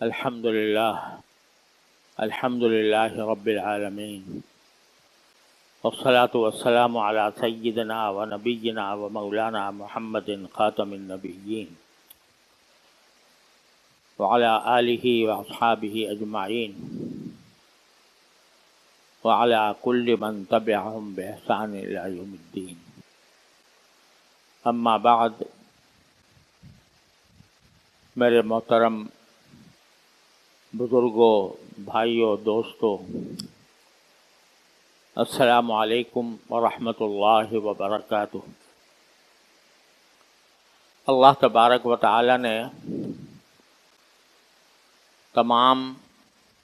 الحمد لله رب العالمين، والصلاة والسلام على سيدنا ونبينا ومولانا محمد خاتم النبيين وعلى آله وأصحابه أجمعين وعلى كل من تبعهم بإحسان إلى يوم الدين. أما بعد، میرے محترم بزرگوں، بھائیوں، دوستوں، السلام علیکم ورحمۃ اللہ وبرکاتہ۔ اللہ تبارک و تعالی نے تمام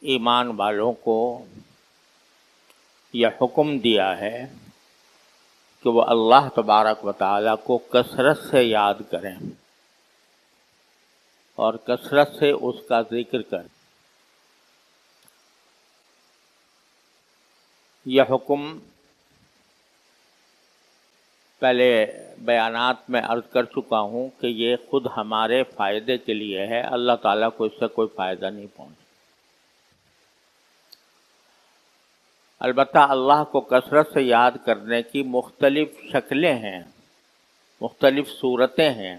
ایمان والوں کو یہ حکم دیا ہے کہ وہ اللہ تبارک و تعالی کو کثرت سے یاد کریں اور کثرت سے اس کا ذکر کریں۔ یہ حکم پہلے بیانات میں عرض کر چکا ہوں کہ یہ خود ہمارے فائدے کے لیے ہے، اللہ تعالیٰ کو اس سے کوئی فائدہ نہیں پہنچا۔ البتہ اللہ کو کثرت سے یاد کرنے کی مختلف شکلیں ہیں، مختلف صورتیں ہیں،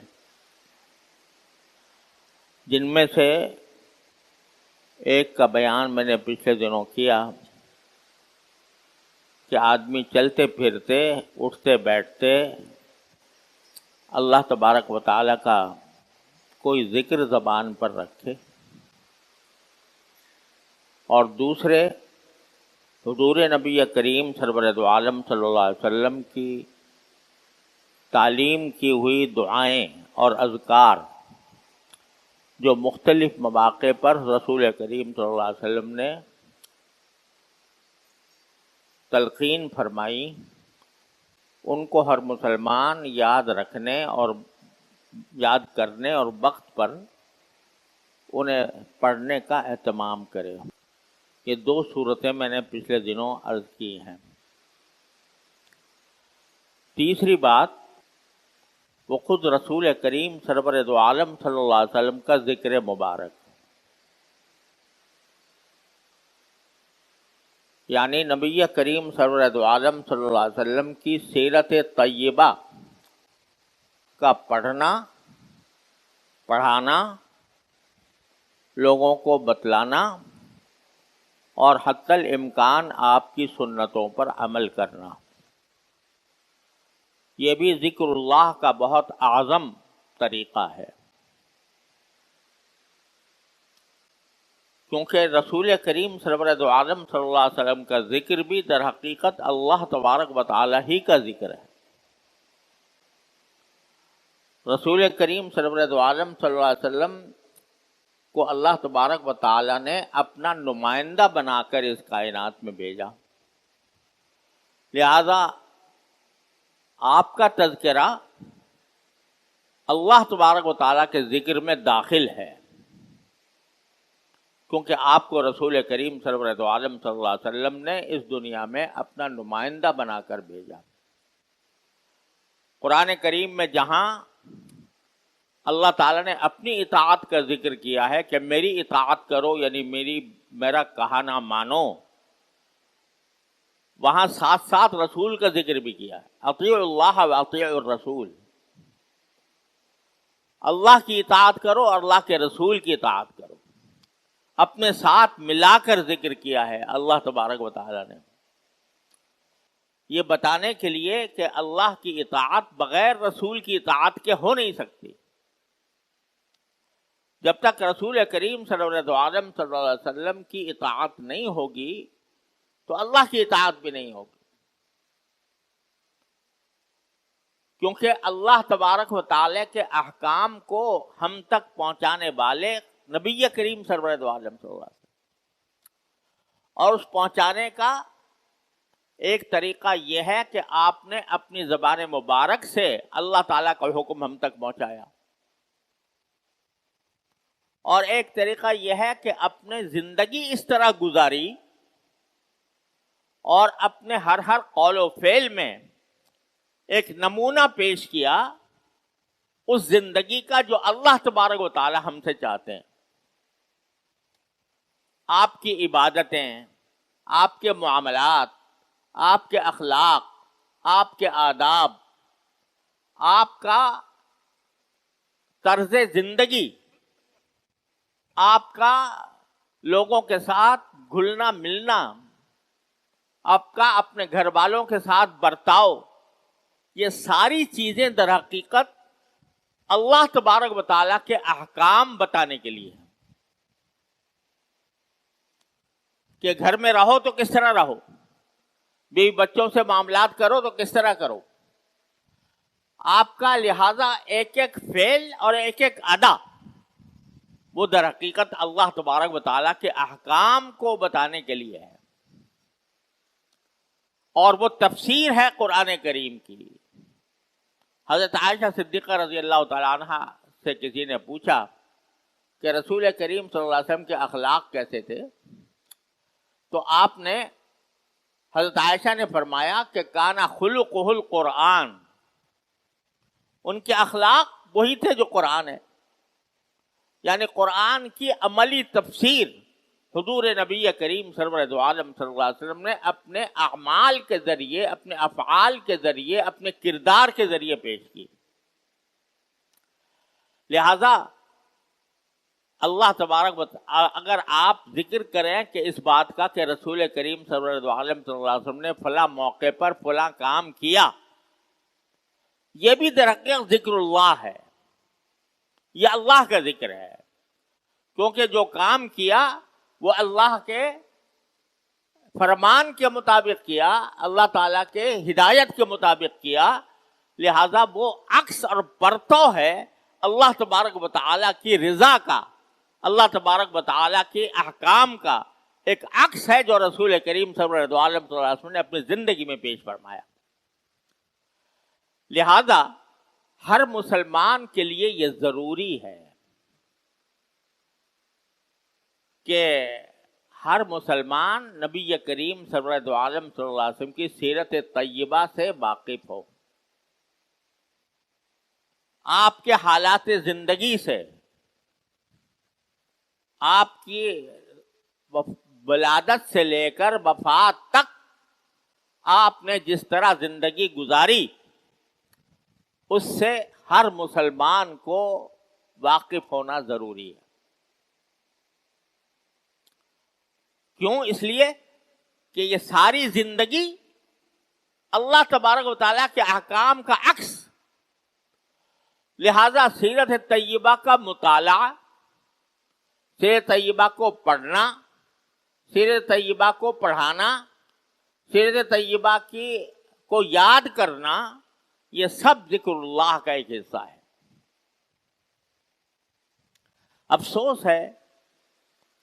جن میں سے ایک کا بیان میں نے پچھلے دنوں کیا کہ آدمی چلتے پھرتے، اٹھتے بیٹھتے اللہ تبارک و تعالی کا کوئی ذکر زبان پر رکھے، اور دوسرے حضور نبی کریم سرور دو عالم صلی اللہ علیہ وسلم کی تعلیم کی ہوئی دعائیں اور اذکار جو مختلف مواقع پر رسول کریم صلی اللہ علیہ وسلم نے تلقین فرمائی، ان کو ہر مسلمان یاد رکھنے اور یاد کرنے اور وقت پر انہیں پڑھنے کا اہتمام کرے۔ یہ دو صورتیں میں نے پچھلے دنوں عرض کی ہیں۔ تیسری بات، وہ خود رسول کریم سرور دو عالم صلی اللہ علیہ وسلم کا ذکر مبارک، یعنی نبی کریم سرور دو عالم صلی اللہ علیہ وسلم کی سیرت طیبہ کا پڑھنا، پڑھانا، لوگوں کو بتلانا اور حتی الامکان آپ کی سنتوں پر عمل کرنا۔ یہ بھی ذکر اللہ کا بہت اعظم طریقہ ہے، کیونکہ رسول کریم سرور دو عالم صلی اللہ علیہ وسلم کا ذکر بھی در حقیقت اللہ تبارک و تعالی ہی کا ذکر ہے۔ رسول کریم سرور دو عالم صلی اللہ علیہ وسلم کو اللہ تبارک و تعالی نے اپنا نمائندہ بنا کر اس کائنات میں بھیجا، لہذا آپ کا تذکرہ اللہ تبارک و تعالی کے ذکر میں داخل ہے، کیونکہ آپ کو رسول کریم سرور دو عالم صلی اللہ علیہ وسلم نے اس دنیا میں اپنا نمائندہ بنا کر بھیجا۔ قرآن کریم میں جہاں اللہ تعالیٰ نے اپنی اطاعت کا ذکر کیا ہے کہ میری اطاعت کرو، یعنی میرا کہا نہ مانو، وہاں ساتھ ساتھ رسول کا ذکر بھی کیا ہے، اطیعوا اللہ و اطیعوا الرسول، اللہ کی اطاعت کرو اور اللہ کے رسول کی اطاعت کرو، اپنے ساتھ ملا کر ذکر کیا ہے اللہ تبارک و تعالی نے، یہ بتانے کے لیے کہ اللہ کی اطاعت بغیر رسول کی اطاعت کے ہو نہیں سکتی۔ جب تک رسول کریم صلی اللہ علیہ وسلم کی اطاعت نہیں ہوگی تو اللہ کی اطاعت بھی نہیں ہوگی، کیونکہ اللہ تبارک و تعالی کے احکام کو ہم تک پہنچانے والے نبی کریم سرور دو عالم صلی اللہ علیہ وسلم، اور اس پہنچانے کا ایک طریقہ یہ ہے کہ آپ نے اپنی زبان مبارک سے اللہ تعالیٰ کا حکم ہم تک پہنچایا، اور ایک طریقہ یہ ہے کہ اپنے زندگی اس طرح گزاری اور اپنے ہر قول و فعل میں ایک نمونہ پیش کیا اس زندگی کا جو اللہ تبارک و تعالی ہم سے چاہتے ہیں۔ آپ کی عبادتیں، آپ کے معاملات، آپ کے اخلاق، آپ کے آداب، آپ کا طرز زندگی، آپ کا لوگوں کے ساتھ گھلنا ملنا، آپ کا اپنے گھر والوں کے ساتھ برتاؤ، یہ ساری چیزیں در حقیقت اللہ تبارک و تعالیٰ کے احکام بتانے کے لیے ہے کہ گھر میں رہو تو کس طرح رہو، بیوی بچوں سے معاملات کرو تو کس طرح کرو. آپ کا لہذا ایک ایک فعل اور ایک ایک ادا وہ در حقیقت اللہ تبارک و تعالیٰ کے احکام کو بتانے کے لیے ہے، اور وہ تفسیر ہے قرآن کریم کی. حضرت عائشہ صدیقہ رضی اللہ تعالیٰ عنہ سے کسی نے پوچھا کہ رسول کریم صلی اللہ علیہ وسلم کے اخلاق کیسے تھے، تو آپ نے، حضرت عائشہ نے فرمایا کہ کانا خلقہ القرآن، ان کے اخلاق وہی تھے جو قرآن ہے. یعنی قرآن کی عملی تفسیر حضور نبی کریم سرور دو عالم صلی اللہ علیہ وسلم نے اپنے اعمال کے ذریعے، اپنے افعال کے ذریعے، اپنے کردار کے ذریعے پیش کی. لہذا اللہ تبارک اگر آپ ذکر کریں کہ اس بات کا کہ رسول کریم سرور دو عالم صلی اللہ علیہ وسلم نے فلاں موقع پر فلاں کام کیا، یہ بھی در حقیقت ذکر اللہ ہے، یہ اللہ کا ذکر ہے، کیونکہ جو کام کیا وہ اللہ کے فرمان کے مطابق کیا، اللہ تعالیٰ کے ہدایت کے مطابق کیا. لہذا وہ عکس اور پرتو ہے اللہ تبارک و تعالیٰ کی رضا کا، اللہ تبارک و تعالیٰ کے احکام کا ایک عکس ہے جو رسول کریم صلی اللہ علیہ وسلم نے اپنی زندگی میں پیش فرمایا. لہذا ہر مسلمان کے لیے یہ ضروری ہے کہ ہر مسلمان نبی کریم صلی اللہ علیہ وسلم کی سیرت طیبہ سے واقف ہو، آپ کے حالات زندگی سے، آپ کی ولادت سے لے کر وفات تک آپ نے جس طرح زندگی گزاری اس سے ہر مسلمان کو واقف ہونا ضروری ہے. کیوں؟ اس لیے کہ یہ ساری زندگی اللہ تبارک و تعالیٰ کے احکام کا عکس. لہذا سیرت طیبہ کا مطالعہ، سیرت طیبہ کو پڑھنا، سیرت طیبہ کو پڑھانا، سیرت طیبہ کو یاد کرنا، یہ سب ذکر اللہ کا ایک حصہ ہے. افسوس ہے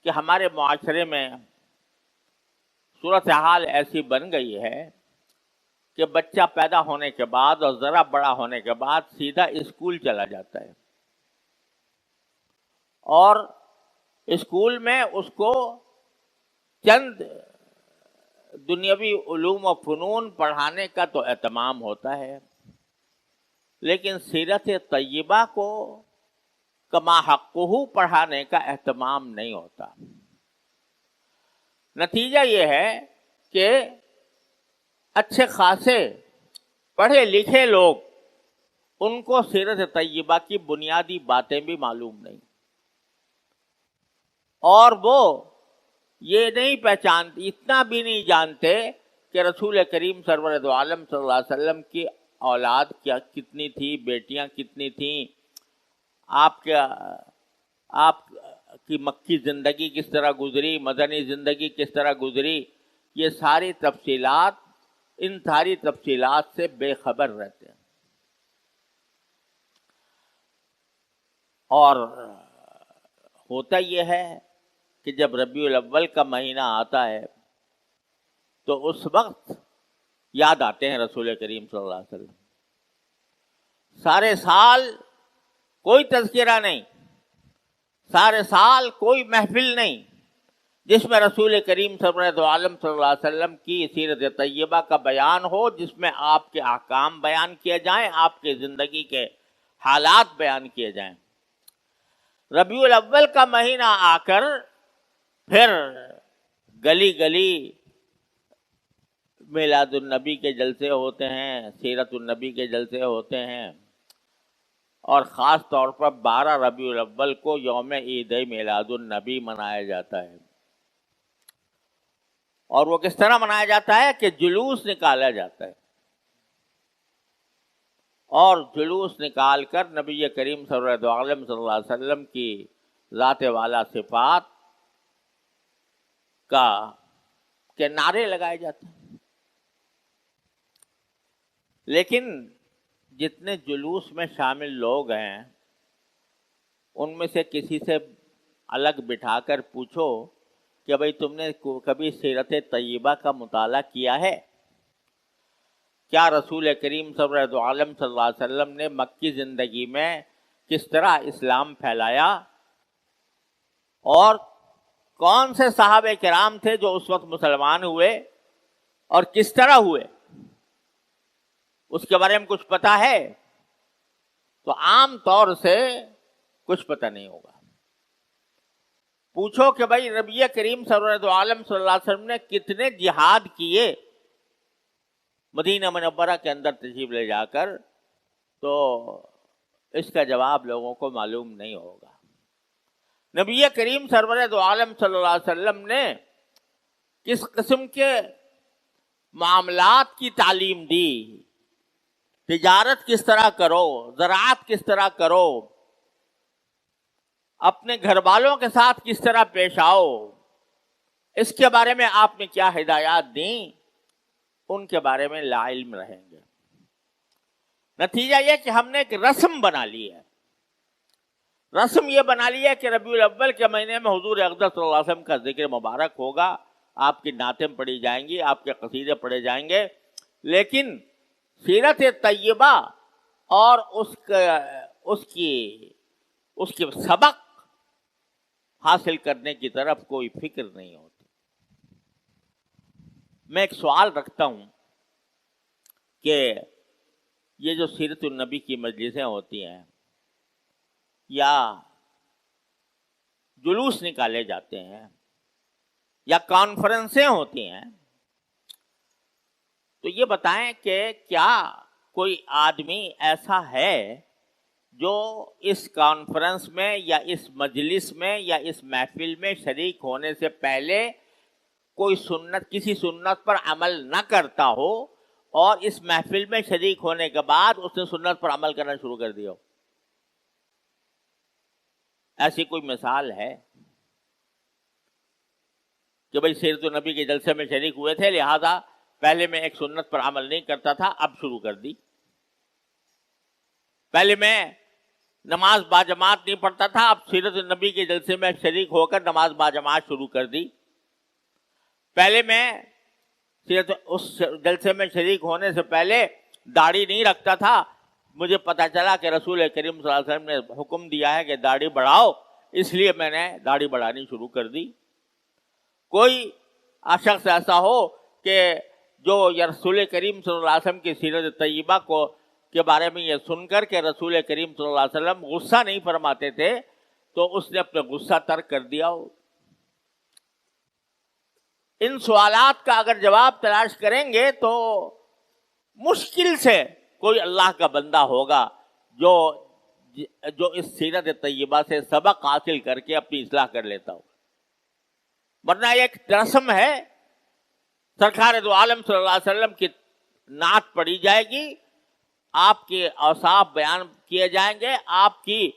کہ ہمارے معاشرے میں صورتحال ایسی بن گئی ہے کہ بچہ پیدا ہونے کے بعد اور ذرا بڑا ہونے کے بعد سیدھا اسکول چلا جاتا ہے، اور اسکول میں اس کو چند دنیاوی علوم و فنون پڑھانے کا تو اہتمام ہوتا ہے، لیکن سیرت طیبہ کو کما حقہ پڑھانے کا اہتمام نہیں ہوتا. نتیجہ یہ ہے کہ اچھے خاصے پڑھے لکھے لوگ، ان کو سیرت طیبہ کی بنیادی باتیں بھی معلوم نہیں، اور وہ یہ نہیں پہچانتے، اتنا بھی نہیں جانتے کہ رسول کریم سرور دو عالم صلی اللہ علیہ وسلم کی اولاد کیا کتنی تھی، بیٹیاں کتنی تھیں، آپ کی مکی زندگی کس طرح گزری، مدنی زندگی کس طرح گزری. یہ ساری تفصیلات، ان ساری تفصیلات سے بے خبر رہتے ہیں. اور ہوتا یہ ہے کہ جب ربیع الاول کا مہینہ آتا ہے تو اس وقت یاد آتے ہیں رسول کریم صلی اللہ علیہ وسلم. سارے سال کوئی تذکرہ نہیں، سارے سال کوئی محفل نہیں جس میں رسول کریم صلی اللہ علیہ وسلم کی سیرت طیبہ کا بیان ہو، جس میں آپ کے احکام بیان کیے جائیں، آپ کے زندگی کے حالات بیان کیے جائیں. ربیع الاول کا مہینہ آ کر پھر گلی گلی میلاد النبی کے جلسے ہوتے ہیں، سیرت النبی کے جلسے ہوتے ہیں، اور خاص طور پر 12 ربیع الاول کو یوم عید میلاد النبی منایا جاتا ہے۔ اور وہ کس طرح منایا جاتا ہے کہ جلوس نکالا جاتا ہے، اور جلوس نکال کر نبی کریم صلی اللہ علیہ وسلم کی ذات والا صفات کے نعرے لگائے جاتے ہیں۔ لیکن جتنے جلوس میں شامل لوگ ہیں ان میں سے کسی سے الگ بٹھا کر پوچھو کہ بھئی تم نے کبھی سیرت طیبہ کا مطالعہ کیا ہے؟ کیا رسول کریم صلی اللہ علیہ وسلم نے مکی زندگی میں کس طرح اسلام پھیلایا، اور کون سے صحابہ کرام تھے جو اس وقت مسلمان ہوئے اور کس طرح ہوئے، اس کے بارے میں کچھ پتا ہے؟ تو عام طور سے کچھ پتہ نہیں ہوگا۔ پوچھو کہ بھائی نبی کریم صلی اللہ علیہ وسلم نے کتنے جہاد کیے مدینہ منورہ کے اندر تشریف لے جا کر، تو اس کا جواب لوگوں کو معلوم نہیں ہوگا۔ نبی کریم سرور دو عالم صلی اللہ علیہ وسلم نے کس قسم کے معاملات کی تعلیم دی، تجارت کس طرح کرو، زراعت کس طرح کرو، اپنے گھر والوں کے ساتھ کس طرح پیش آؤ، اس کے بارے میں آپ نے کیا ہدایات دیں، ان کے بارے میں لا علم رہیں گے۔ نتیجہ یہ کہ ہم نے ایک رسم بنا لی ہے، رسم یہ بنا لی ہے کہ ربیع الاول کے مہینے میں حضور اقدس صلی اللہ علیہ وسلم کا ذکر مبارک ہوگا، آپ کی نعتیں پڑھی جائیں گی، آپ کے قصیدے پڑھے جائیں گے، لیکن سیرت طیبہ اور اس کی سبق حاصل کرنے کی طرف کوئی فکر نہیں ہوتی۔ میں ایک سوال رکھتا ہوں کہ یہ جو سیرت النبی کی مجلسیں ہوتی ہیں یا جلوس نکالے جاتے ہیں یا کانفرنسیں ہوتی ہیں، تو یہ بتائیں کہ کیا کوئی آدمی ایسا ہے جو اس کانفرنس میں یا اس مجلس میں یا اس محفل میں شریک ہونے سے پہلے کوئی کسی سنت پر عمل نہ کرتا ہو، اور اس محفل میں شریک ہونے کے بعد اس نے سنت پر عمل کرنا شروع کر دیا ہو؟ ایسی کوئی مثال ہے کہ بھئی سیرت النبی کے جلسے میں شریک ہوئے تھے، لہذا پہلے میں ایک سنت پر عمل نہیں کرتا تھا، اب شروع کر دی؟ پہلے میں نماز باجماعت نہیں پڑھتا تھا، اب سیرت النبی کے جلسے میں شریک ہو کر نماز باجماعت شروع کر دی؟ پہلے میں اس جلسے میں شریک ہونے سے پہلے داڑھی نہیں رکھتا تھا، مجھے پتا چلا کہ رسول کریم صلی اللہ علیہ وسلم نے حکم دیا ہے کہ داڑھی بڑھاؤ، اس لیے میں نے داڑھی بڑھانی شروع کر دی۔ کوئی شخص ایسا ہو کہ جو رسول کریم صلی اللہ علیہ وسلم کی سیرت طیبہ کے بارے میں یہ سن کر کہ رسول کریم صلی اللہ علیہ وسلم غصہ نہیں فرماتے تھے، تو اس نے اپنا غصہ ترک کر دیا ہو۔ ان سوالات کا اگر جواب تلاش کریں گے تو مشکل سے کوئی اللہ کا بندہ ہوگا جو اس سیرت طیبہ سے سبق حاصل کر کے اپنی اصلاح کر لیتا ہو، ورنہ ایک رسم ہے، سرکار دو عالم صلی اللہ علیہ وسلم کی نعت پڑھی جائے گی، آپ کے اوصاف بیان کیے جائیں گے، آپ کی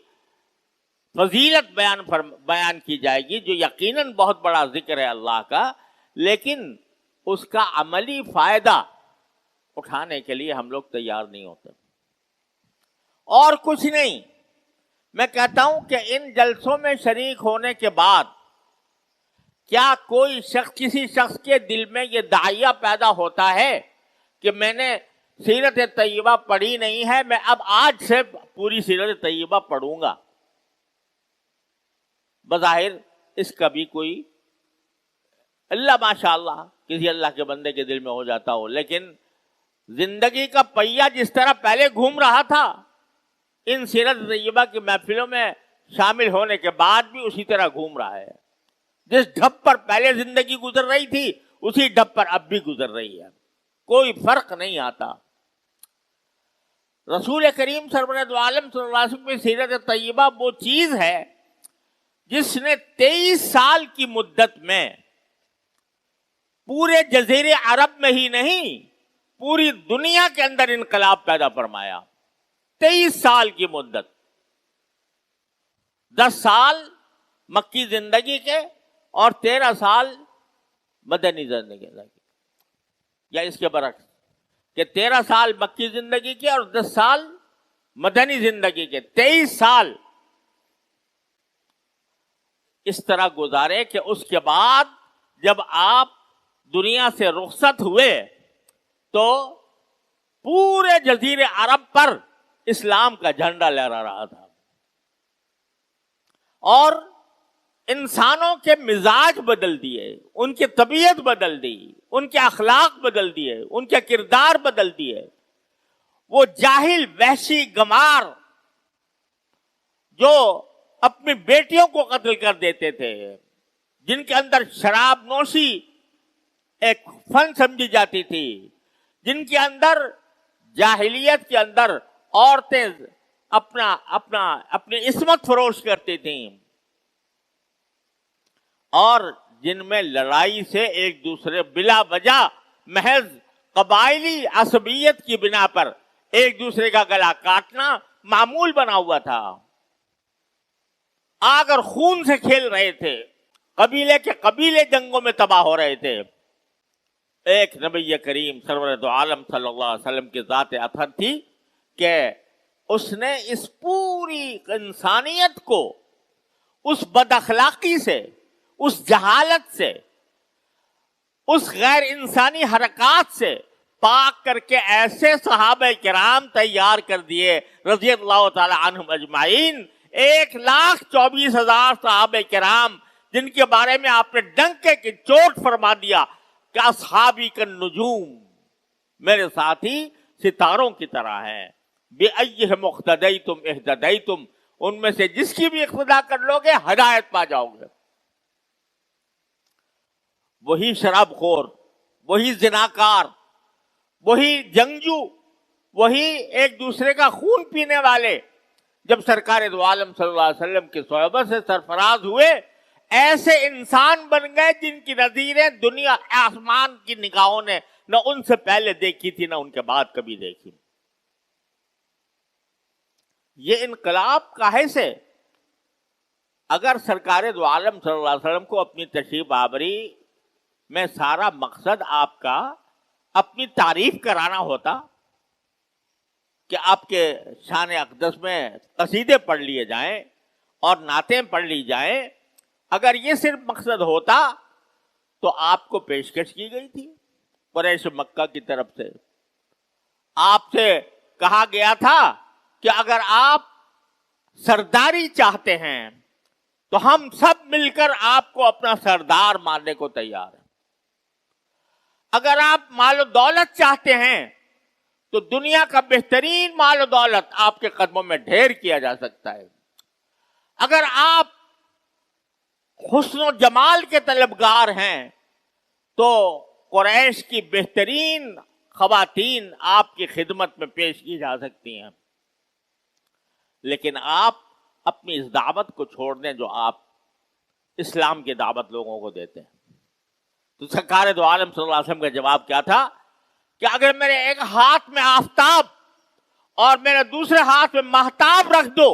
فضیلت بیان کی جائے گی، جو یقیناً بہت بڑا ذکر ہے اللہ کا، لیکن اس کا عملی فائدہ اٹھانے کے لیے ہم لوگ تیار نہیں ہوتے، اور کچھ نہیں۔ میں کہتا ہوں کہ ان جلسوں میں شریک ہونے کے بعد کیا کوئی کسی شخص کے دل میں یہ داعیہ پیدا ہوتا ہے کہ میں نے سیرت طیبہ پڑھی نہیں ہے، میں اب آج سے پوری سیرت طیبہ پڑھوں گا؟ بظاہر اس کا بھی کوئی اللہ ماشاءاللہ کسی اللہ کے بندے کے دل میں ہو جاتا ہو، لیکن زندگی کا پہیہ جس طرح پہلے گھوم رہا تھا، ان سیرت طیبہ کی محفلوں میں شامل ہونے کے بعد بھی اسی طرح گھوم رہا ہے۔ جس ڈھب پر پہلے زندگی گزر رہی تھی اسی ڈھب پر اب بھی گزر رہی ہے، کوئی فرق نہیں آتا۔ رسول کریم سرور دو عالم صلی اللہ علیہ وسلم کی سیرت طیبہ وہ چیز ہے جس نے 23 سال کی مدت میں پورے جزیرے عرب میں ہی نہیں پوری دنیا کے اندر انقلاب پیدا فرمایا۔ 23 سال کی مدت، 10 سال مکی زندگی کے اور 13 سال مدنی زندگی کے، یا اس کے برعکس کہ 13 سال مکی زندگی کے اور 10 سال مدنی زندگی کے، 23 سال اس طرح گزارے کہ اس کے بعد جب آپ دنیا سے رخصت ہوئے تو پورے جزیرے عرب پر اسلام کا جھنڈا لہرا رہا تھا، اور انسانوں کے مزاج بدل دیے، ان کی طبیعت بدل دی، ان کے اخلاق بدل دیے، ان کے کردار بدل دیے۔ وہ جاہل وحشی گمار جو اپنی بیٹیوں کو قتل کر دیتے تھے، جن کے اندر شراب نوشی ایک فن سمجھی جاتی تھی، جن کے اندر جاہلیت کے اندر عورتیں اپنی عصمت فروش کرتی تھیں، اور جن میں لڑائی سے ایک دوسرے بلا وجہ محض قبائلی عصبیت کی بنا پر ایک دوسرے کا گلا کاٹنا معمول بنا ہوا تھا، آگ اور خون سے کھیل رہے تھے، قبیلے کے قبیلے جنگوں میں تباہ ہو رہے تھے۔ ایک نبی کریم سرور دو عالم صلی اللہ علیہ وسلم کی ذات اطہر تھی کہ اس نے اس پوری انسانیت کو اس بد اخلاقی سے، اس جہالت سے، اس غیر انسانی حرکات سے پاک کر کے ایسے صحابہ کرام تیار کر دیے رضی اللہ تعالی عنہم اجمعین، 1,24,000 صحابہ کرام جن کے بارے میں آپ نے ڈنکے کی چوٹ فرما دیا کہ اصحابی کالنجوم، میرے ساتھی ستاروں کی طرح ہیں، بِأَيِّهِمْ اقْتَدَيْتُمْ اهْتَدَيْتُمْ، ان میں سے جس کی بھی اقتدا کر لو گے ہدایت پا جاؤ گے۔ وہی شراب خور، وہی زناکار، وہی جنگجو، وہی ایک دوسرے کا خون پینے والے جب سرکار دو عالم صلی اللہ علیہ وسلم کی صحبت سے سرفراز ہوئے، ایسے انسان بن گئے جن کی نظیریں دنیا آسمان کی نگاہوں نے نہ ان سے پہلے دیکھی تھی نہ ان کے بعد کبھی دیکھی۔ یہ انقلاب کاہے سے؟ اگر سرکار دو عالم صلی اللہ علیہ وسلم کو اپنی تشریف آوری میں سارا مقصد آپ کا اپنی تعریف کرانا ہوتا کہ آپ کے شان اقدس میں قصیدے پڑھ لیے جائیں اور نعتیں پڑھ لی جائیں، اگر یہ صرف مقصد ہوتا تو آپ کو پیشکش کی گئی تھی قریش مکہ کی طرف سے۔ آپ سے کہا گیا تھا کہ اگر آپ سرداری چاہتے ہیں تو ہم سب مل کر آپ کو اپنا سردار ماننے کو تیار ہیں، اگر آپ مال و دولت چاہتے ہیں تو دنیا کا بہترین مال و دولت آپ کے قدموں میں ڈھیر کیا جا سکتا ہے، اگر آپ حسن و جمال کے طلبگار ہیں تو قریش کی بہترین خواتین آپ کی خدمت میں پیش کی جا سکتی ہیں، لیکن آپ اپنی اس دعوت کو چھوڑ دیں جو آپ اسلام کی دعوت لوگوں کو دیتے ہیں۔ تو سرکار دو عالم صلی اللہ علیہ وسلم کا جواب کیا تھا کہ اگر میرے ایک ہاتھ میں آفتاب اور میرے دوسرے ہاتھ میں مہتاب رکھ دو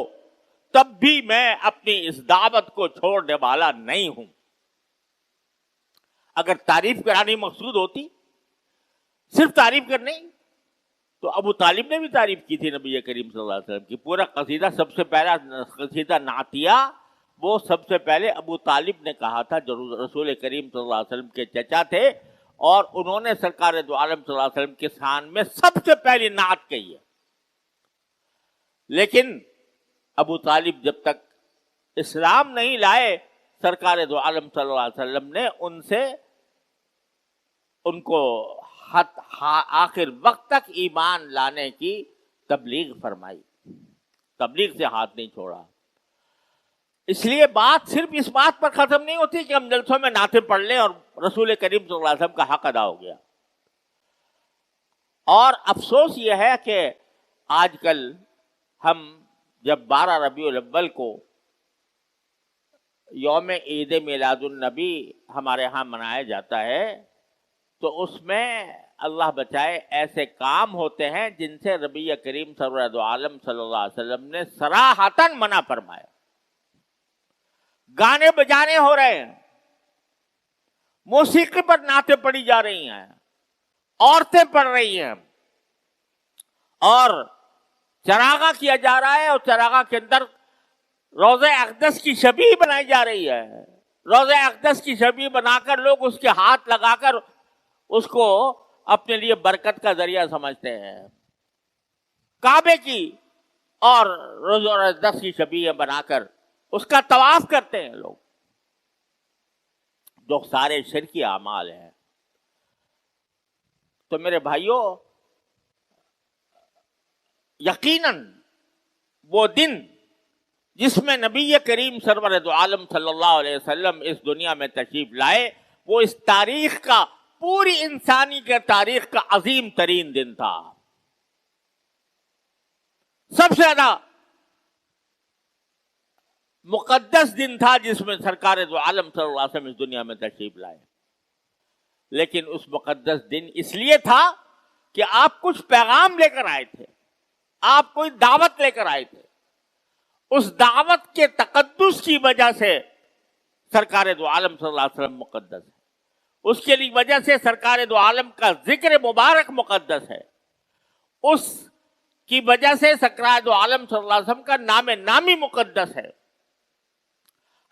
تب بھی میں اپنی اس دعوت کو چھوڑنے والا نہیں ہوں۔ اگر تعریف کرانی مقصود ہوتی، صرف تعریف کرنی، تو ابو طالب نے بھی تعریف کی تھی نبی کریم صلی اللہ علیہ وسلم کی۔ پورا قصیدہ، سب سے پہلا قصیدہ نعتیہ وہ سب سے پہلے ابو طالب نے کہا تھا، جو رسول کریم صلی اللہ علیہ وسلم کے چچا تھے، اور انہوں نے سرکار دو عالم صلی اللہ علیہ وسلم کے شان میں سب سے پہلی نعت کہی ہے۔ لیکن ابو طالب جب تک اسلام نہیں لائے، سرکار دو عالم صلی اللہ علیہ وسلم نے ان کو آخر وقت تک ایمان لانے کی تبلیغ فرمائی، تبلیغ سے ہاتھ نہیں چھوڑا۔ اس لیے بات صرف اس بات پر ختم نہیں ہوتی کہ ہم جلسوں میں نعتیں پڑھ لیں اور رسول کریم صلی اللہ علیہ وسلم کا حق ادا ہو گیا. اور افسوس یہ ہے کہ آج کل ہم جب 12 ربیع الاول کو یوم عید میلاد النبی ہمارے ہاں منایا جاتا ہے تو اس میں اللہ بچائے ایسے کام ہوتے ہیں جن سے نبی کریم سرور دو عالم صلی اللہ علیہ وسلم نے صراحتاً منع فرمایا. گانے بجانے ہو رہے ہیں، موسیقی پر نعتیں پڑھی جا رہی ہیں، عورتیں پڑھ رہی ہیں، اور چراغاں کیا جا رہا ہے، اور چراغاں کے اندر روضہ اقدس کی شبیہ بنائی جا رہی ہے. روضہ اقدس کی شبیہ بنا کر لوگ اس کے ہاتھ لگا کر اس کو اپنے لیے برکت کا ذریعہ سمجھتے ہیں. کعبے کی اور روضہ اقدس کی شبیہ بنا کر اس کا طواف کرتے ہیں لوگ، جو سارے شرکی اعمال ہیں. تو میرے بھائیوں، یقیناً وہ دن جس میں نبی کریم سرور دو عالم صلی اللہ علیہ وسلم اس دنیا میں تشریف لائے، وہ اس تاریخ کا، پوری انسانی کے تاریخ کا عظیم ترین دن تھا. سب سے زیادہ مقدس دن تھا جس میں سرکار دو عالم صلی اللہ علیہ وسلم اس دنیا میں تشریف لائے. لیکن اس مقدس دن اس لیے تھا کہ آپ کچھ پیغام لے کر آئے تھے، آپ کوئی دعوت لے کر آئے تھے. اس دعوت کے تقدس کی وجہ سے سرکار دو عالم صلی اللہ علیہ وسلم مقدس ہے. اس کے لیے وجہ سے سرکار دو عالم کا ذکر مبارک مقدس ہے. اس کی وجہ سے سرکار دو عالم صلی اللہ علیہ وسلم کا نام نامی مقدس ہے.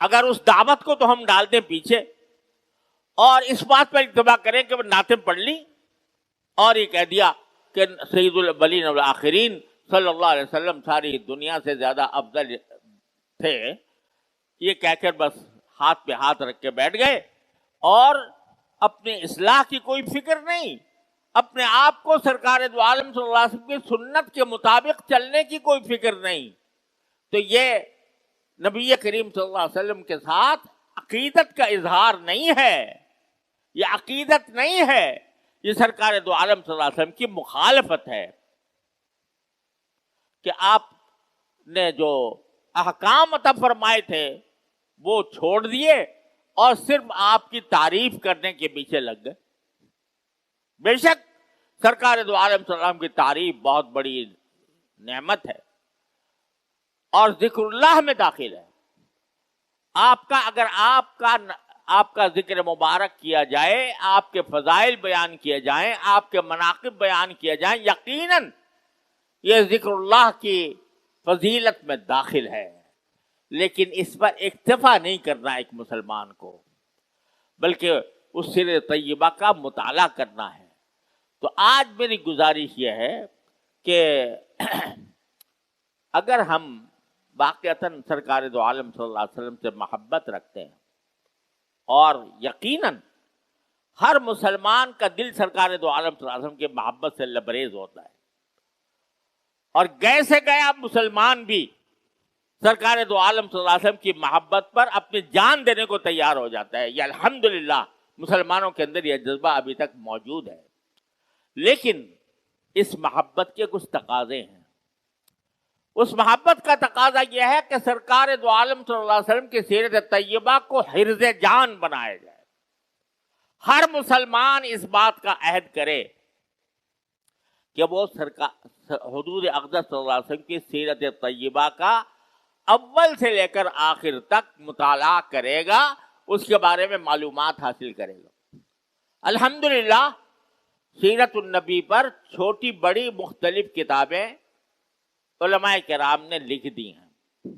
اگر اس دعوت کو تو ہم ڈال دیں پیچھے اور اس بات پر اتباع کریں کہ وہ نعتیں پڑھ لی اور یہ کہہ دیا کہ سید الاولین والآخرین صلی اللہ علیہ وسلم ساری دنیا سے زیادہ افضل تھے، یہ کہہ کر بس ہاتھ پہ ہاتھ رکھ کے بیٹھ گئے اور اپنے اصلاح کی کوئی فکر نہیں، اپنے آپ کو سرکار دو عالم صلی اللہ علیہ وسلم کی سنت کے مطابق چلنے کی کوئی فکر نہیں. تو یہ نبی کریم صلی اللہ علیہ وسلم کے ساتھ عقیدت کا اظہار نہیں ہے، یہ عقیدت نہیں ہے، یہ سرکار دو عالم صلی اللہ علیہ وسلم کی مخالفت ہے. کہ آپ نے جو احکام عطا فرمائے تھے وہ چھوڑ دیے اور صرف آپ کی تعریف کرنے کے پیچھے لگ گئے. بے شک سرکار دو عالم صلی اللہ علیہ وسلم کی تعریف بہت بڑی نعمت ہے اور ذکر اللہ میں داخل ہے. آپ کا اگر آپ کا ذکر مبارک کیا جائے، آپ کے فضائل بیان کیے جائیں، آپ کے مناقب بیان کیے جائیں، یقیناً یہ ذکر اللہ کی فضیلت میں داخل ہے. لیکن اس پر اکتفا نہیں کرنا ایک مسلمان کو، بلکہ اس سیر طیبہ کا مطالعہ کرنا ہے. تو آج میری گزارش یہ ہے کہ اگر ہم واقعتاً سرکار دو عالم صلی اللہ علیہ وسلم سے محبت رکھتے ہیں، اور یقیناً ہر مسلمان کا دل سرکار دو عالم صلی اللہ علیہ وسلم کی محبت سے لبریز ہوتا ہے، اور گئے سے گیا مسلمان بھی سرکار دو عالم صلی اللہ علیہ وسلم کی محبت پر اپنی جان دینے کو تیار ہو جاتا ہے. یہ الحمدللہ مسلمانوں کے اندر یہ جذبہ ابھی تک موجود ہے. لیکن اس محبت کے کچھ تقاضے ہیں. اس محبت کا تقاضا یہ ہے کہ سرکار دو عالم صلی اللہ علیہ وسلم کی سیرت طیبہ کو حرز جان بنایا جائے. ہر مسلمان اس بات کا عہد کرے کہ وہ حضور اقدس صلی اللہ علیہ وسلم کی سیرت طیبہ کا اول سے لے کر آخر تک مطالعہ کرے گا، اس کے بارے میں معلومات حاصل کرے گا. الحمدللہ سیرت النبی پر چھوٹی بڑی مختلف کتابیں علماء کرام نے لکھ دی ہیں،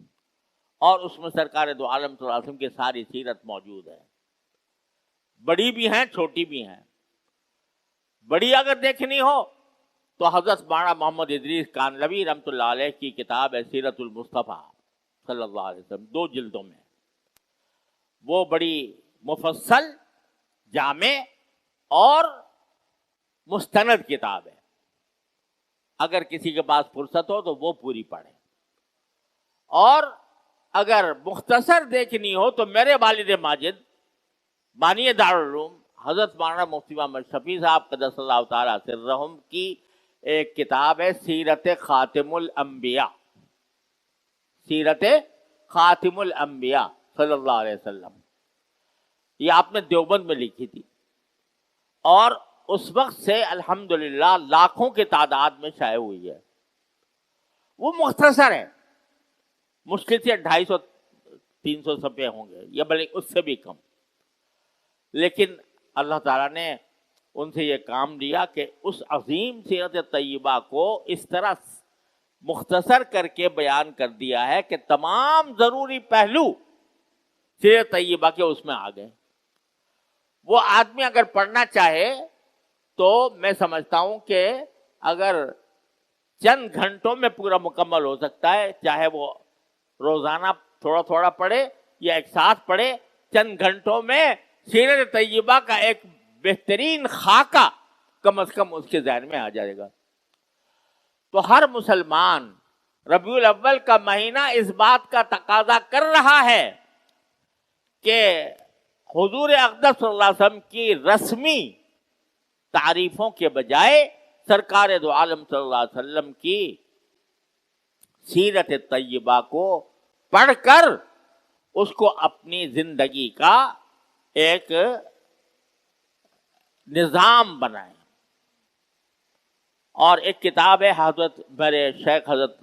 اور اس میں سرکار دو عالم صلی اللہ علیہ وسلم کی ساری سیرت موجود ہے. بڑی بھی ہیں، چھوٹی بھی ہیں. بڑی اگر دیکھنی ہو تو حضرت مولانا محمد ادریس کانلوی رحمۃ اللہ علیہ کی کتاب ہے سیرت المصطفیٰ صلی اللہ علیہ وسلم، 2 جلدوں میں. وہ بڑی مفصل، جامع اور مستند کتاب ہے. اگر کسی کے پاس فرصت ہو تو وہ پوری پڑھے. اور اگر مختصر دیکھنی ہو تو میرے والد ماجد بانی دارالعلوم حضرت مولانا مفتی محمد شفیع صاحب قدس اللہ تعالیٰ سرہم کی ایک کتاب ہے سیرت خاتم الانبیاء، سیرت خاتم الانبیاء صلی اللہ علیہ وسلم، یہ آپ نے دیوبند میں لکھی تھی، اور اس وقت سے الحمدللہ لاکھوں کی تعداد میں شائع ہوئی ہے۔ وہ مختصر ہے، مشکل سے 250-300 صفحے ہوں گے یا بلکہ اس سے بھی کم، لیکن اللہ تعالیٰ نے ان سے یہ کام لیا کہ اس عظیم سیرت طیبہ کو اس طرح مختصر کر کے بیان کر دیا ہے کہ تمام ضروری پہلو سیرت طیبہ کے اس میں آ گئے۔ وہ آدمی اگر پڑھنا چاہے تو میں سمجھتا ہوں کہ اگر چند گھنٹوں میں پورا مکمل ہو سکتا ہے، چاہے وہ روزانہ تھوڑا تھوڑا پڑھے یا ایک ساتھ پڑھے، چند گھنٹوں میں سیرت طیبہ کا ایک بہترین خاکہ کم از کم اس کے ذہن میں آ جائے گا۔ تو ہر مسلمان، ربیع الاول کا مہینہ اس بات کا تقاضا کر رہا ہے کہ حضور اقدس صلی اللہ علیہ وسلم کی رسمی تعریفوں کے بجائے سرکار دو عالم صلی اللہ علیہ وسلم کی سیرت طیبہ کو پڑھ کر اس کو اپنی زندگی کا ایک نظام بنائیں۔ اور ایک کتاب ہے حضرت میرے شیخ حضرت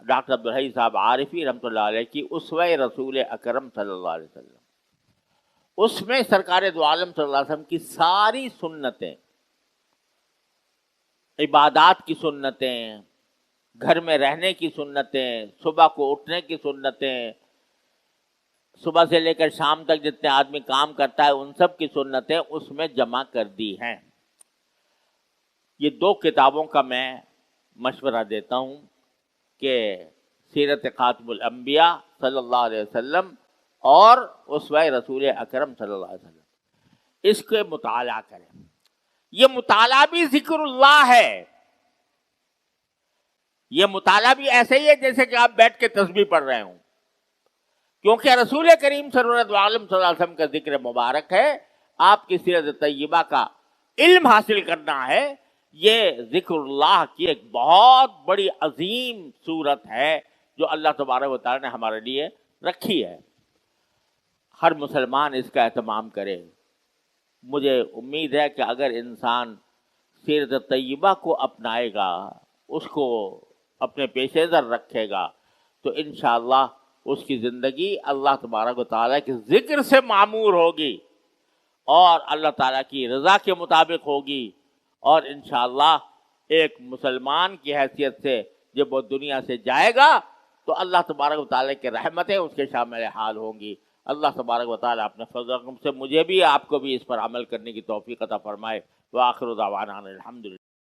ڈاکٹر عبدالحی صاحب عارفی رحمۃ اللہ علیہ کی اسوہ رسول اکرم صلی اللہ علیہ وسلم، اس میں سرکار دو عالم صلی اللہ علیہ وسلم کی ساری سنتیں، عبادات کی سنتیں، گھر میں رہنے کی سنتیں، صبح کو اٹھنے کی سنتیں، صبح سے لے کر شام تک جتنے آدمی کام کرتا ہے ان سب کی سنتیں اس میں جمع کر دی ہیں۔ یہ 2 کتابوں کا میں مشورہ دیتا ہوں کہ سیرت خاتم الانبیاء صلی اللہ علیہ وسلم اور اسوہ رسول اکرم صلی اللہ علیہ وسلم، اس کے مطالعہ کریں۔ یہ مطالعہ بھی ذکر اللہ ہے، یہ مطالعہ بھی ایسے ہی ہے جیسے کہ آپ بیٹھ کے تسبیح پڑھ رہے ہوں، کیونکہ رسول کریم سرورت عالم صلی اللہ علیہ وسلم کا ذکر مبارک ہے۔ آپ کی سیرت طیبہ کا علم حاصل کرنا ہے، یہ ذکر اللہ کی ایک بہت بڑی عظیم صورت ہے جو اللہ تبارک و تعالی نے ہمارے لیے رکھی ہے۔ ہر مسلمان اس کا اہتمام کرے۔ مجھے امید ہے کہ اگر انسان سیرت طیبہ کو اپنائے گا، اس کو اپنے پیش نظر رکھے گا، تو انشاءاللہ اس کی زندگی اللہ تبارک و تعالیٰ کے ذکر سے معمور ہوگی اور اللہ تعالیٰ کی رضا کے مطابق ہوگی، اور انشاءاللہ ایک مسلمان کی حیثیت سے جب وہ دنیا سے جائے گا تو اللہ تبارک و تعالیٰ کی رحمتیں اس کے شامل حال ہوں گی۔ اللہ تبارک و تعالیٰ اپنے فضل و کرم سے مجھے بھی آپ کو بھی اس پر عمل کرنے کی توفیق عطا فرمائے۔ وآخر دعوانا الحمدللہ۔